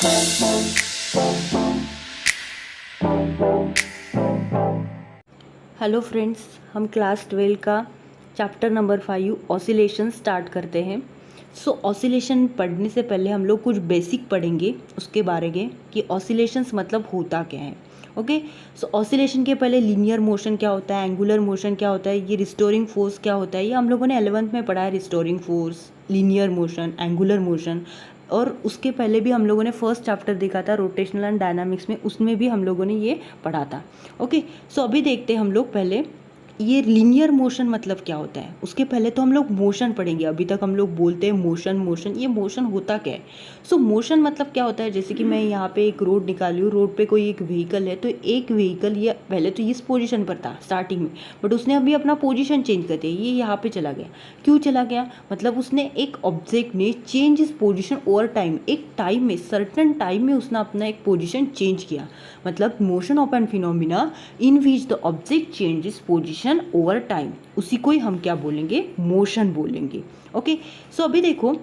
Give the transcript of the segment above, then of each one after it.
Hello friends, हम class 12 का chapter number 5 oscillation start करते हैं। ऑसिलेशन पढ़ने से पहले हम लोग कुछ बेसिक पढ़ेंगे उसके बारे में कि ऑसिलेशंस मतलब होता क्या है। ओके, ऑसिलेशन के पहले लीनियर मोशन क्या होता है, एंगुलर मोशन क्या होता है, ये रिस्टोरिंग फोर्स क्या होता है, ये हम लोगों ने 11th में पढ़ा है। Restoring force, linear motion, angular motion. और उसके पहले भी हम लोगों ने फर्स्ट चैप्टर देखा था रोटेशनल एंड डायनामिक्स में, उसमें भी हम लोगों ने ये पढ़ा था। ओके, अभी देखते हैं हम लोग पहले ये लीनियर मोशन मतलब क्या होता है। उसके पहले तो हम लोग मोशन पढ़ेंगे। अभी तक हम लोग बोलते हैं मोशन मोशन, ये मोशन होता क्या है। मोशन मतलब क्या होता है, जैसे कि मैं यहाँ पे एक रोड निकाली हूँ, रोड पे कोई एक व्हीकल है, तो एक व्हीकल ये पहले तो इस पोजीशन पर था स्टार्टिंग में, बट उसने अभी अपना पोजीशन चेंज कर दिया, ये यहाँ पे चला गया। क्यों चला गया, मतलब उसने एक ऑब्जेक्ट ने चेंज इस पोजीशन ओवर टाइम, एक टाइम में, सर्टन टाइम में उसने अपना एक पोजीशन चेंज किया। मतलब motion of an phenomena in which the object changes position over time, उसी को ही हम क्या बोलेंगे, मोशन बोलेंगे। ओके, अभी देखो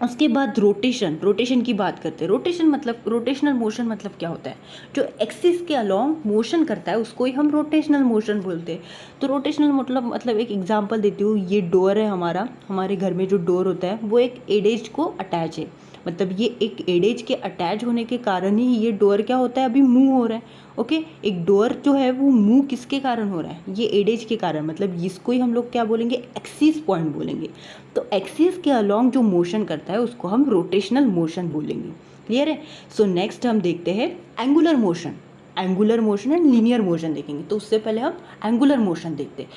उसके बाद रोटेशन की बात करते हैं। रोटेशन मतलब, रोटेशनल मोशन मतलब क्या होता है, जो एक्सिस के अलोंग मोशन करता है उसको ही हम रोटेशनल मोशन बोलते हैं। तो रोटेशनल मतलब एक एग्जांपल देती हूँ। ये डोर है हमारा, हमारे घर में जो डोर होता है वो एक एडेज को अटैच है। मतलब ये एक एडेज के अटैच होने के कारण ही ये डोर क्या होता है, अभी मूव हो रहा है। ओके, एक डोर जो है वो मूव किसके कारण हो रहा है, ये एडेज के कारण। मतलब इसको ही हम लोग क्या बोलेंगे, एक्सिस पॉइंट बोलेंगे। तो एक्सिस के अलोंग जो मोशन करता है उसको हम रोटेशनल मोशन बोलेंगे। क्लियर है। नेक्स्ट हम देखते हैं angular motion. Angular motion and linear motion देखेंगे। तो उससे पहले हम एंगुलर मोशन देखते हैं।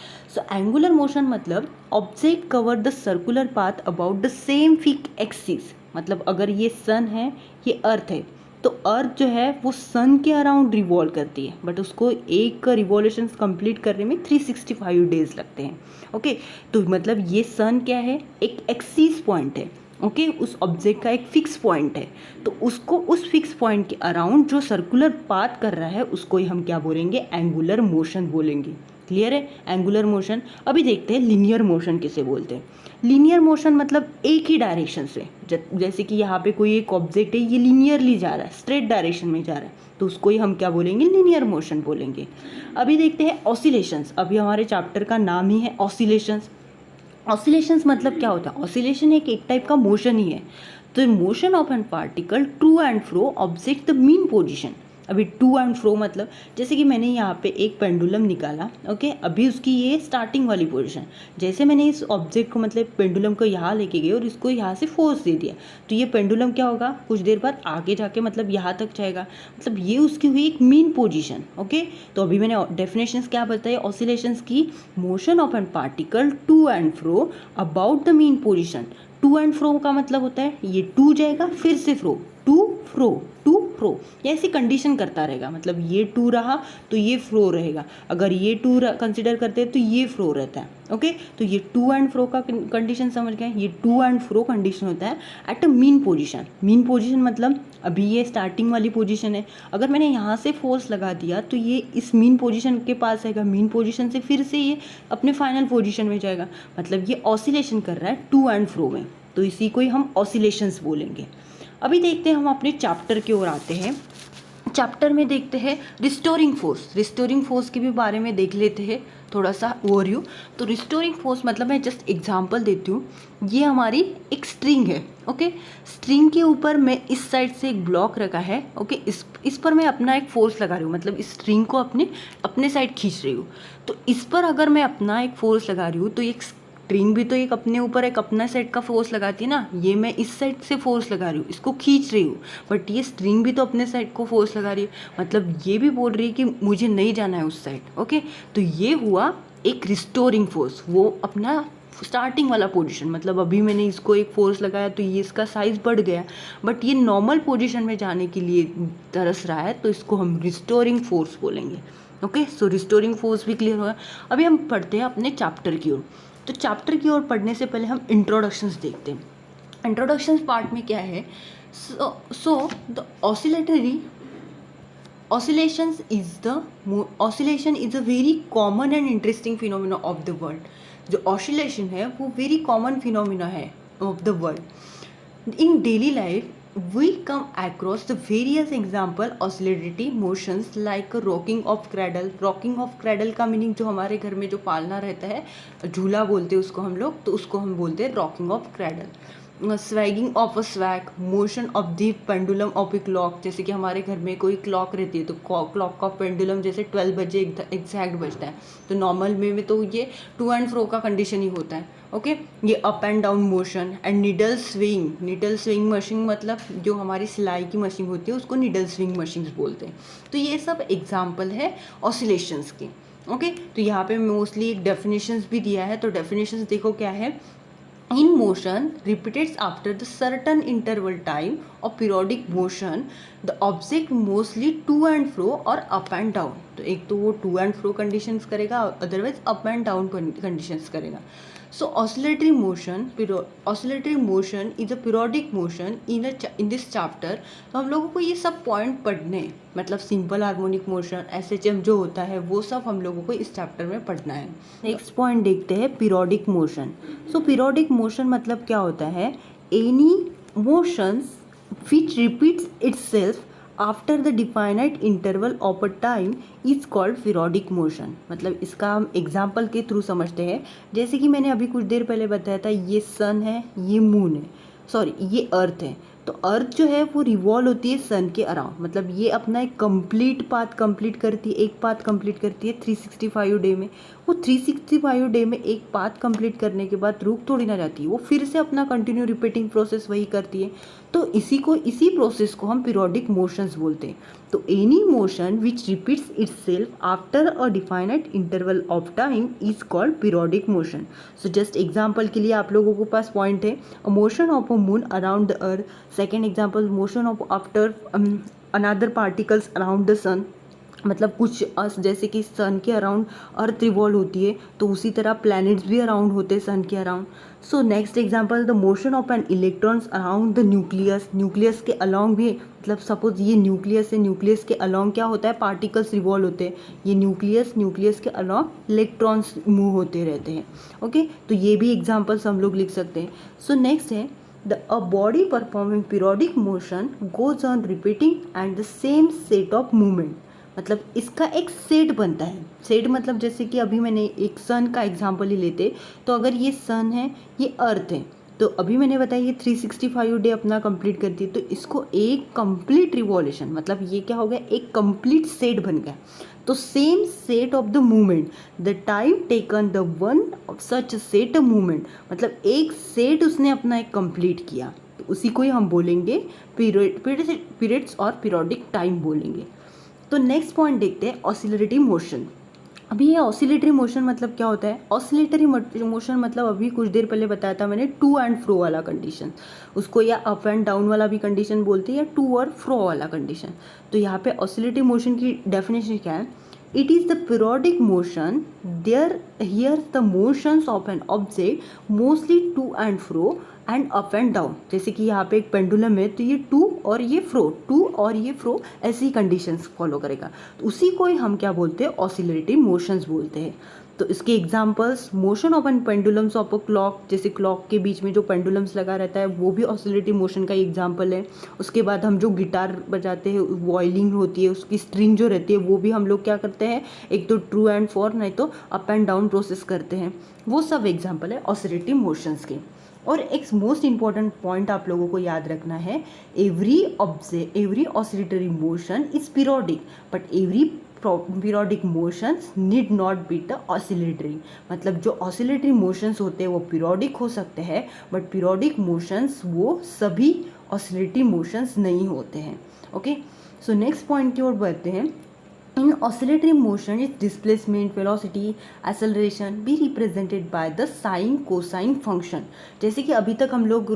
एंगुलर मोशन मतलब object cover the circular path about the same fix axis. मतलब अगर ये सन है, ये अर्थ है, तो अर्थ जो है वो सन के अराउंड रिवॉल्व करती है, बट उसको एक रिवॉल्यूशन कंप्लीट करने में 365 डेज लगते हैं। ओके, तो मतलब ये सन क्या है, एक एक्सिस पॉइंट है। ओके, उस ऑब्जेक्ट का एक फिक्स पॉइंट है, तो उसको उस फिक्स पॉइंट के अराउंड जो सर्कुलर पाथ कर रहा है उसको ही हम क्या बोलेंगे, एंगुलर मोशन बोलेंगे। क्लियर है, एंगुलर मोशन। अभी देखते हैं लीनियर मोशन किसे बोलते हैं। लीनियर मोशन मतलब एक ही डायरेक्शन से, जैसे कि यहाँ पे कोई एक ऑब्जेक्ट है, ये लीनियरली जा रहा है, स्ट्रेट डायरेक्शन में जा रहा है, तो उसको ही हम क्या बोलेंगे, लीनियर मोशन बोलेंगे। अभी देखते हैं ऑसिलेशंस। अभी हमारे चैप्टर का नाम ही है ऑसिलेशंस। ऑसिलेशंस मतलब क्या होता है, ऑसिलेशन एक टाइप का मोशन ही है। तो motion of an particle to and fro object the mean position. अभी टू एंड फ्रो मतलब, जैसे कि मैंने यहाँ पे एक पेंडुलम निकाला। ओके, अभी उसकी ये स्टार्टिंग वाली पोजीशन, जैसे मैंने इस ऑब्जेक्ट को, मतलब पेंडुलम को यहाँ लेके गई और इसको यहाँ से फोर्स दे दिया, तो ये पेंडुलम क्या होगा, कुछ देर बाद आगे जाके मतलब यहाँ तक जाएगा। मतलब ये उसकी हुई एक मीन पोजीशन। ओके, तो अभी मैंने डेफिनेशंस क्या बताई ऑसिलेशंस की, motion of an particle to and fro about the mean position. To and fro का मतलब होता है ये टू जाएगा फिर से फ्रो, टू फ्रो, ये ऐसी कंडीशन करता रहेगा। मतलब ये टू रहा तो ये फ्रो रहेगा, अगर ये टू कंसिडर करते हैं तो ये फ्रो रहता है। ओके, तो ये टू एंड फ्रो का कंडीशन समझ गए। ये टू एंड फ्रो कंडीशन होता है at a mean position. Mean position मतलब अभी ये स्टार्टिंग वाली पोजीशन है, अगर मैंने यहाँ से फोर्स लगा दिया तो ये इस मीन पोजीशन के पास आएगा, मीन पोजीशन से फिर से ये अपने फाइनल पोजीशन में जाएगा। मतलब ये ऑसिलेशन कर रहा है टू एंड फ्रो में, तो इसी को ही हम ऑसिलेशंस बोलेंगे। अभी देखते हैं, हम अपने चैप्टर की ओर आते हैं। चैप्टर में देखते हैं रिस्टोरिंग फोर्स। रिस्टोरिंग फोर्स के भी बारे में देख लेते हैं थोड़ा सा ओवरव्यू। तो रिस्टोरिंग फोर्स मतलब, मैं जस्ट एग्जांपल देती हूँ। ये हमारी एक स्ट्रिंग है। ओके, स्ट्रिंग के ऊपर मैं इस साइड से एक ब्लॉक रखा है। ओके, इस पर मैं अपना एक फोर्स लगा रही हूँ, मतलब इस स्ट्रिंग को अपने साइड खींच रही हूँ। तो इस पर अगर मैं अपना एक फोर्स लगा रही हूँ तो एक स्ट्रिंग भी तो एक अपने ऊपर एक अपना साइड का फोर्स लगाती है ना। ये मैं इस साइड से फोर्स लगा रही हूँ, इसको खींच रही हूँ, बट ये स्ट्रिंग भी तो अपने साइड को फोर्स लगा रही है। मतलब ये भी बोल रही है कि मुझे नहीं जाना है उस साइड। ओके, तो ये हुआ एक रिस्टोरिंग फोर्स, वो अपना स्टार्टिंग वाला पोजीशन। मतलब अभी मैंने इसको एक फोर्स लगाया तो ये इसका साइज बढ़ गया, बट ये नॉर्मल पोजीशन में जाने के लिए तरस रहा है, तो इसको हम रिस्टोरिंग फोर्स बोलेंगे। ओके, रिस्टोरिंग फोर्स भी क्लियर हुआ। अभी हम पढ़ते हैं अपने चैप्टर की ओर। तो चैप्टर की ओर पढ़ने से पहले हम इंट्रोडक्शंस देखते हैं। इंट्रोडक्शंस पार्ट में क्या है, the oscillation is a very common and interesting phenomena of the world। जो ऑसिलेशन है वो वेरी कॉमन फिनोमिना है of the world. In daily life we come across the various example oscillatory motions like rocking of cradle. rocking of cradle का meaning जो हमारे घर में जो पालना रहता है, झूला बोलते हैं उसको हम लोग, तो उसको हम बोलते हैं rocking of cradle. Swinging of a swing, motion of the pendulum of a clock. जैसे कि हमारे घर में कोई क्लॉक रहती है तो क्लॉक का पेंडुलम जैसे 12 बजे एग्जैक्ट बजता है, तो नॉर्मल में तो ये टू एंड फ्रो का कंडीशन ही होता है. ओके ये up and down motion. And needle swing. Needle swing machine मतलब जो हमारी सिलाई की मशीन होती है उसको निडल स्विंग मशीन्स बोलते हैं. तो ये सब एग्जाम्पल है ऑसिलेशंस के. ओके तो यहाँ पे मोस्टली एक डेफिनेशंस भी दिया है, तो डेफिनेशंस देखो क्या है. In motion repeats after the certain interval time of periodic motion, the object mostly to and fro or up and down. तो एक तो वो to and fro conditions करेगा, otherwise up and down conditions करेगा. So oscillatory motion is a periodic motion in this chapter. तो हम लोगों को ये सब पॉइंट पढ़ने हैं, मतलब सिंपल हार्मोनिक मोशन, SHM जो होता है वो सब हम लोगों को इस चैप्टर में पढ़ना है. नेक्स्ट पॉइंट देखते हैं पीरियोडिक मोशन. सो पीरियोडिक मोशन मतलब क्या होता है, any motions which repeats itself after the definite interval of a time is called periodic motion. मतलब इसका हम एग्जाम्पल के थ्रू समझते हैं. जैसे कि मैंने अभी कुछ देर पहले बताया था, ये सन है, ये मून है, सॉरी ये अर्थ है. तो अर्थ जो है वो रिवॉल्व होती है सन के अराउंड, मतलब ये अपना एक कंप्लीट पाथ कंप्लीट करती है, एक पाथ कंप्लीट करती है 365 डे में. वो 365 डे में एक पाथ कंप्लीट करने के बाद रुक थोड़ी ना जाती है, वो फिर से अपना कंटिन्यू रिपीटिंग प्रोसेस वही करती है. तो इसी प्रोसेस को हम पीरियोडिक मोशंस बोलते हैं. तो any motion which repeats itself after a definite interval of time is called periodic motion. So just example के लिए आप लोगों के पास पॉइंट है, a motion of a moon around the earth. Second example, motion of after another particles around the sun. मतलब कुछ जैसे कि सन के अराउंड अर्थ रिवॉल्व होती है, तो उसी तरह प्लैनेट्स भी अराउंड होते हैं सन के around. So next example, the motion of an electrons around the nucleus. Nucleus के अलोंग भी, मतलब सपोज ये न्यूक्लियस है, न्यूक्लियस के अलोंग क्या होता है, पार्टिकल्स रिवॉल्व होते हैं. ये न्यूक्लियस के अलोंग इलेक्ट्रॉन्स मूव होते रहते हैं. ओके तो ये भी एग्जाम्पल्स हम लोग लिख सकते हैं. सो नेक्स्ट है, a body performing periodic motion goes on repeating and the same set of movement. मतलब इसका एक सेट बनता है. सेट मतलब जैसे कि अभी मैंने एक सन का एग्जांपल ही लेते, तो अगर ये सन है, ये अर्थ है, तो अभी मैंने बताया ये 365 डे अपना कंप्लीट करती है, तो इसको एक कंप्लीट रिवॉल्यूशन, मतलब ये क्या हो गया, एक कंप्लीट सेट बन गया. तो same set of the movement, the time taken the one of such set movement, मतलब एक सेट उसने अपना एक कंप्लीट किया, तो उसी को ही हम बोलेंगे पीरियड्स और पीरियोडिक टाइम बोलेंगे. तो नेक्स्ट पॉइंट देखते हैं ऑसिलेटरी मोशन. अभी ये ऑसिलेटरी मोशन मतलब क्या होता है, ऑसिलेटरी मोशन मतलब अभी कुछ देर पहले बताया था मैंने टू एंड फ्रो वाला कंडीशन, उसको या अप एंड डाउन वाला भी कंडीशन बोलते हैं या टू और फ्रो वाला कंडीशन. तो यहाँ पे ऑसिलेटरी मोशन की डेफिनेशन क्या है, it is the periodic motion here the motions of an object mostly to and fro and up and down. जैसे कि यहाँ पे एक पेंडुलम है, तो ये टू और ये फ्रो ऐसी कंडीशंस फॉलो करेगा, तो उसी को ही हम क्या बोलते हैं, ऑसिलेटरी मोशंस बोलते हैं. तो इसके examples, motion of an pendulums of a clock, जैसे क्लॉक के बीच में जो पेंडुलम्स लगा रहता है वो भी ऑसिलेटरी मोशन का एग्जांपल है. उसके बाद हम जो गिटार बजाते हैं, वॉयलिन होती है, उसकी स्ट्रिंग जो रहती है वो भी हम लोग क्या करते हैं, एक तो ट्रू एंड फॉर, नहीं तो अप एंड डाउन प्रोसेस करते हैं. वो सब एग्जाम्पल है ऑसिलेटरी मोशंस के. और एक मोस्ट इंपॉर्टेंट पॉइंट आप लोगों को याद रखना है, every oscillatory motion is periodic but every periodic motions need not be the oscillatory. मतलब जो ऑसिलेटरी मोशंस होते हैं वो पीरियोडिक हो सकते हैं, बट पीरियोडिक मोशंस वो सभी ऑसिलेटरी मोशंस नहीं होते हैं. ओके सो नेक्स्ट पॉइंट की ओर बढ़ते हैं. In oscillatory motion, its displacement, velocity, acceleration be represented by the sin cosine function. जैसे कि अभी तक हम लोग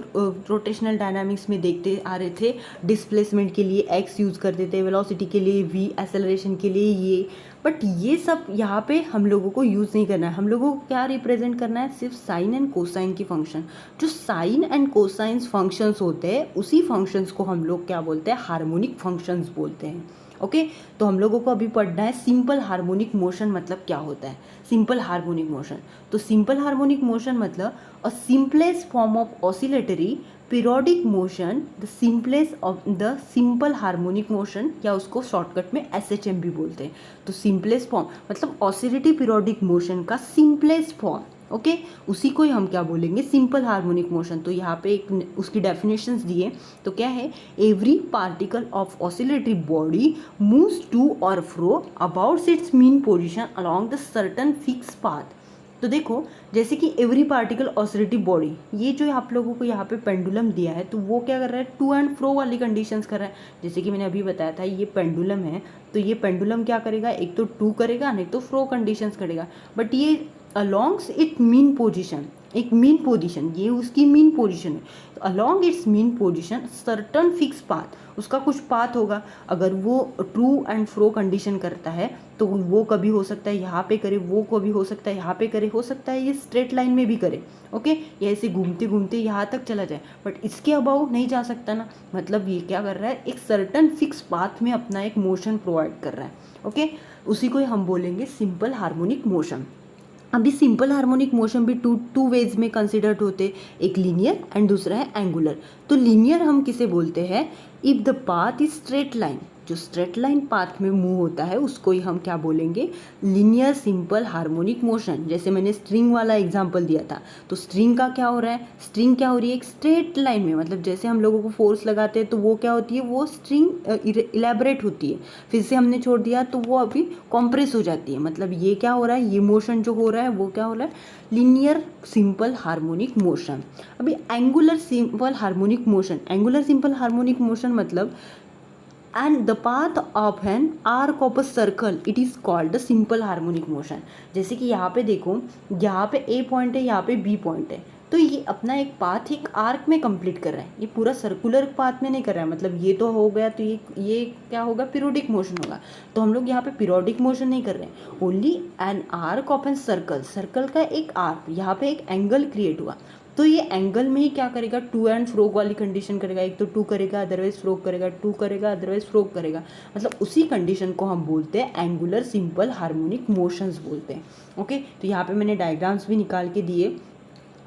रोटेशनल डायनामिक्स में देखते आ रहे थे, डिस्प्लेसमेंट के लिए x यूज़ करते थे, वेलोसिटी के लिए v, एक्सेलरेशन के लिए ये, बट ये सब यहाँ पे हम लोगों को यूज़ नहीं करना है. हम लोगों को क्या रिप्रेजेंट करना है, सिर्फ साइन एंड कोसाइन की फंक्शन. जो साइन एंड कोसाइन फंक्शंस होते हैं उसी फंक्शंस को हम लोग क्या बोलते हैं, हार्मोनिक फंक्शंस बोलते हैं. ओके, तो हम लोगों को अभी पढ़ना है सिंपल हार्मोनिक मोशन मतलब क्या होता है। सिंपल हार्मोनिक मोशन, तो सिंपल हार्मोनिक मोशन मतलब अ simplest form of oscillatory periodic motion, the simplest of the simple harmonic motion, या उसको शॉर्टकट में SHM भी बोलते हैं। तो सिंपलेस्ट फॉर्म मतलब ऑसिलेटरी पीरियोडिक मोशन का सिंपलेस्ट फॉर्म, ओके, उसी को ही हम क्या बोलेंगे, सिंपल हार्मोनिक मोशन। तो यहाँ पे एक उसकी डेफिनेशंस दिए, तो क्या है, every particle of oscillatory body moves to और fro about its mean position along the certain fix path. तो देखो, जैसे कि एवरी पार्टिकल ऑसिलेटरी बॉडी, ये जो आप लोगों को यहाँ पे पेंडुलम दिया है, तो वो क्या कर रहा है, टू एंड फ्रो वाली कंडीशंस कर रहा है। जैसे कि मैंने अभी बताया था ये पेंडुलम है, तो ये पेंडुलम क्या करेगा, एक तो टू करेगा, नहीं तो फ्रो कंडीशंस करेगा, बट ये अलॉन्ग्स इट मीन पोजिशन, एक मीन पोजीशन, ये उसकी मीन पोजीशन है। तो along its mean position certain fix path, उसका कुछ पाथ होगा। अगर वो ट्रू एंड फ्रो कंडीशन करता है तो वो कभी हो सकता है यहाँ पे करे, वो कभी हो सकता है यहाँ पे करे, हो सकता है ये स्ट्रेट लाइन में भी करे, ओके, ये ऐसे घूमते घूमते यहाँ तक चला जाए, बट इसके अबाउ नहीं जा सकता ना। मतलब ये क्या कर रहा है, एक सर्टन फिक्स पाथ में अपना एक मोशन प्रोवाइड कर रहा है, ओके, उसी को हम बोलेंगे सिंपल हार्मोनिक मोशन। अभी सिंपल हार्मोनिक मोशन भी टू वेज में कंसिडर्ड होते, एक लीनियर एंड दूसरा है एंगुलर। तो लीनियर हम किसे बोलते हैं, if the path is straight line, जो स्ट्रेट लाइन पाथ में मूव होता है उसको ही हम क्या बोलेंगे, लीनियर सिंपल हार्मोनिक मोशन। जैसे मैंने स्ट्रिंग वाला एग्जांपल दिया था, तो स्ट्रिंग का क्या हो रहा है, स्ट्रिंग क्या हो रही है, एक स्ट्रेट लाइन में, मतलब जैसे हम लोगों को फोर्स लगाते हैं तो वो क्या होती है, वो स्ट्रिंग इलेबरेट होती है, फिर से हमने छोड़ दिया तो वो अभी कॉम्प्रेस हो जाती है। मतलब ये क्या हो रहा है, ये मोशन जो हो रहा है वो क्या हो रहा है, लीनियर सिंपल हार्मोनिक मोशन। अभी angular simple harmonic motion, angular simple harmonic motion मतलब and the path of an arc of a circle, it is called the simple harmonic motion। जैसे कि यहाँ पे देखो, यहाँ पे A पॉइंट है, यहाँ पे B पॉइंट है, तो ये अपना एक पाथ एक आर्क में कंप्लीट कर रहा है, ये पूरा सर्कुलर पाथ में नहीं कर रहा है। मतलब ये तो हो गया, तो ये क्या होगा, पीरियोडिक मोशन होगा। तो हम लोग यहाँ पे पीरियोडिक मोशन नहीं कर रहे हैं, only an arc of an circle, circle का एक आर्क, यहाँ पे एक एंगल क्रिएट हुआ, तो ये एंगल में ही क्या करेगा, टू एंड फ्रो वाली कंडीशन करेगा, एक तो टू करेगा अदरवाइज फ्रो करेगा, टू करेगा अदरवाइज फ्रो करेगा। मतलब उसी कंडीशन को हम बोलते हैं एंगुलर सिंपल हार्मोनिक मोशंस बोलते हैं, ओके। तो यहाँ पे मैंने डायग्राम्स भी निकाल के दिए।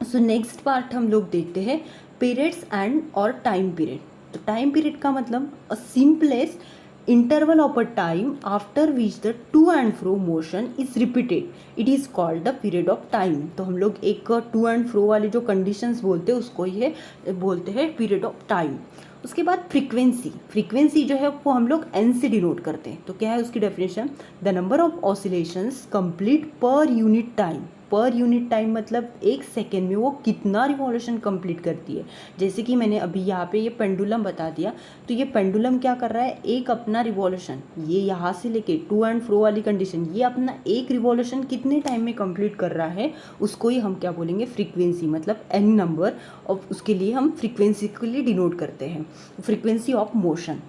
सो नेक्स्ट पार्ट हम लोग देखते हैं पीरियड्स एंड और टाइम पीरियड। तो टाइम पीरियड का मतलब अ simplest interval of a time after which the to and fro motion is repeated, it is called the period of time। तो हम लोग एक टू एंड फ्रो वाली जो कंडीशंस बोलते हैं उसको ये बोलते हैं पीरियड ऑफ टाइम। उसके बाद फ्रीक्वेंसी, फ्रीक्वेंसी जो है वो हम लोग एन से डिनोट करते हैं। तो क्या है उसकी definition, the number of oscillations complete per unit time, per unit time मतलब एक सेकेंड में वो कितना रिवॉल्यूशन कंप्लीट करती है। जैसे कि मैंने अभी यहाँ पे ये पेंडुलम बता दिया, तो ये पेंडुलम क्या कर रहा है, एक अपना रिवॉल्यूशन, ये यहाँ से लेके टू एंड फ्रो वाली कंडीशन, ये अपना एक रिवॉल्यूशन कितने टाइम में कंप्लीट कर रहा है, उसको ही हम क्या बोलेंगे, फ्रीक्वेंसी। मतलब एन नंबर ऑफ, उसके लिए हम फ्रीक्वेंसी के लिए डिनोट करते हैं, फ्रीक्वेंसी ऑफ मोशन।